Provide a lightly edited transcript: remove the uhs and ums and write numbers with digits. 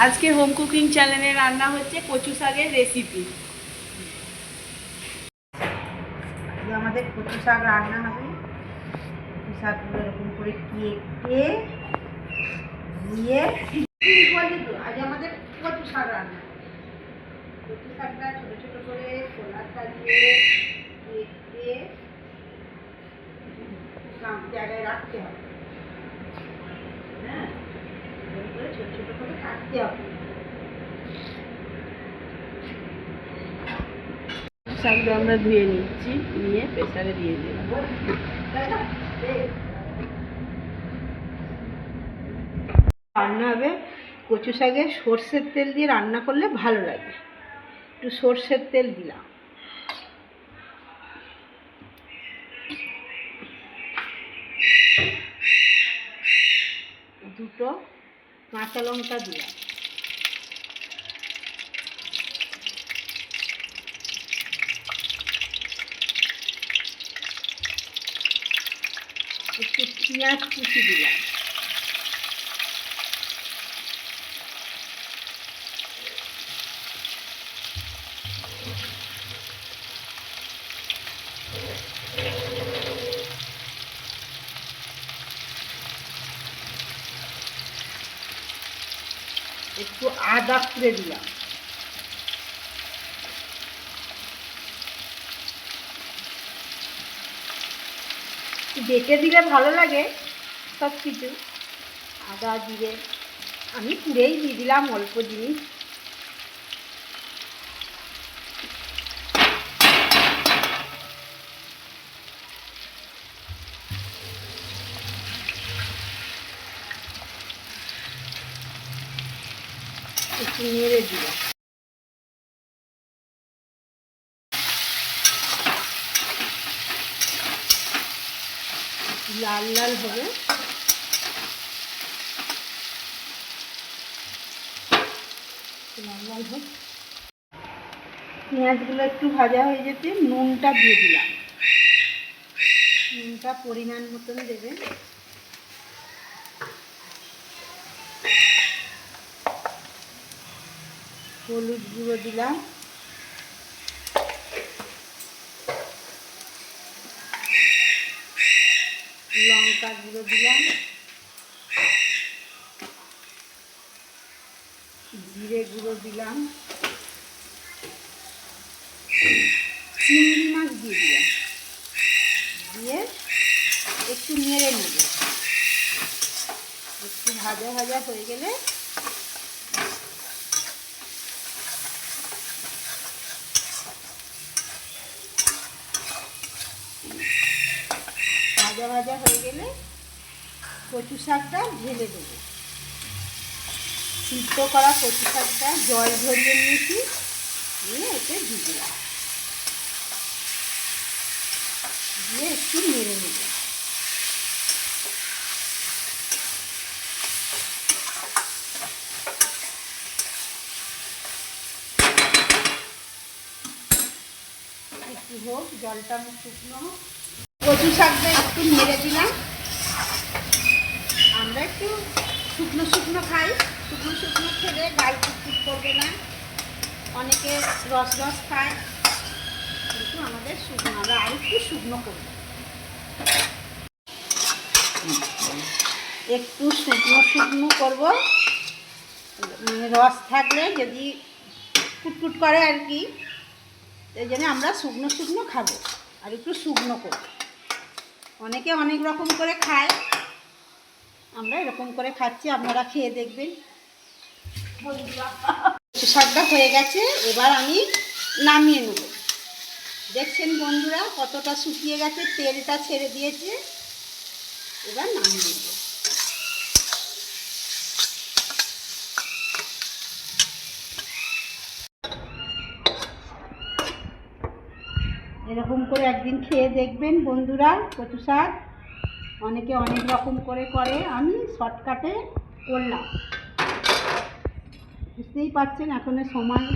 আজকে home cooking চ্যানেলে রান্না হচ্ছে কচু শাকের রেসিপি। আমাদের কচু শাক রান্না হবে। কচু শাকগুলো এরকম করে কেটে নিয়ে আজ আমাদের কচু শাক রান্না। কচু শাকটা ছোটো ছোটো করে খোলা ছাড়িয়ে কেটে জায়গায় রাখতে হবে। হ্যাঁ, করে ছোটো ছোটো করে কাটতে হবে। শাকটা আমরা ধুয়ে নিচ্ছি, নিয়ে প্রেসারে দিয়ে দিলাম। রান্না হবে কচু শাকে সর্ষের তেল দিয়ে রান্না করলে ভালো লাগে। একটু সর্ষের তেল দিলাম, দুটো কাঁচা লঙ্কা দিলাম, একটু পেঁয়াজ কুচি দিলাম, একটু আদা কুড়ে দিলাম, বেটে দিলে ভালো লাগে সব কিছু। আদা জিরে আমি কুড়েই দিয়ে দিলাম, অল্প জিনিস। একটু নেড়ে দিলাম, লাল লাল হবে। লাল লাল হোক, পেঁয়াজগুলো একটু ভাজা হয়ে যেতে নুনটা দিয়ে দিলাম। নুনটা পরিমাণ মতন দেবেন। হলুদ গুঁড়ো দিলাম, লঙ্কা গুঁড়ো দিলাম, জিরে গুঁড়ো দিলাম, চিংড়ি মাছ দিয়ে দিলাম, দিয়ে একটু নেড়ে নেব। একটু ভাজা ভাজা হয়ে গেলে ভাজা ভাজা হয়ে গেলে কচু শাকটা ঢেলে দেবো। সিদ্ধ করা কচু শাকটা জল ঝরিয়ে নিয়েছি, নিয়ে এতে দিয়ে দিলাম, দিয়ে একটু নেড়ে নেব। একটু হোক, জলটা শুকনো হোক। কচু শাকটা একটু নেড়ে দিলাম। আমরা একটু শুকনো শুকনো খাই, শুকনো শুকনো খেলে গাল কুটকুট করবে না। অনেকে রস রস খায়, কিন্তু আমাদের শুকনো, আমরা আর একটু শুকনো করব। একটু শুকনো শুকনো করবো, রস থাকলে যদি কুটকুট করে আর কি, এই জন্য আমরা শুকনো শুকনো খাবো, আর একটু শুকনো করবো। অনেকে অনেক রকম করে খায়, আমরা এরকম করে খাচ্ছি, আপনারা খেয়ে দেখবেন। শাকটা হয়ে গেছে, এবার আমি নামিয়ে নেব। দেখছেন বন্ধুরা কতটা শুকিয়ে গেছে, তেলটা ছেড়ে দিয়েছে। এবার নামিয়ে নেব। এরকম করে একদিন খেয়ে দেখবেন বন্ধুরা কচু শাক। অনেকে অনেক রকম করে করে, আমি শর্টকাটে করলাম। বুঝতেই পারছেন এখন সময়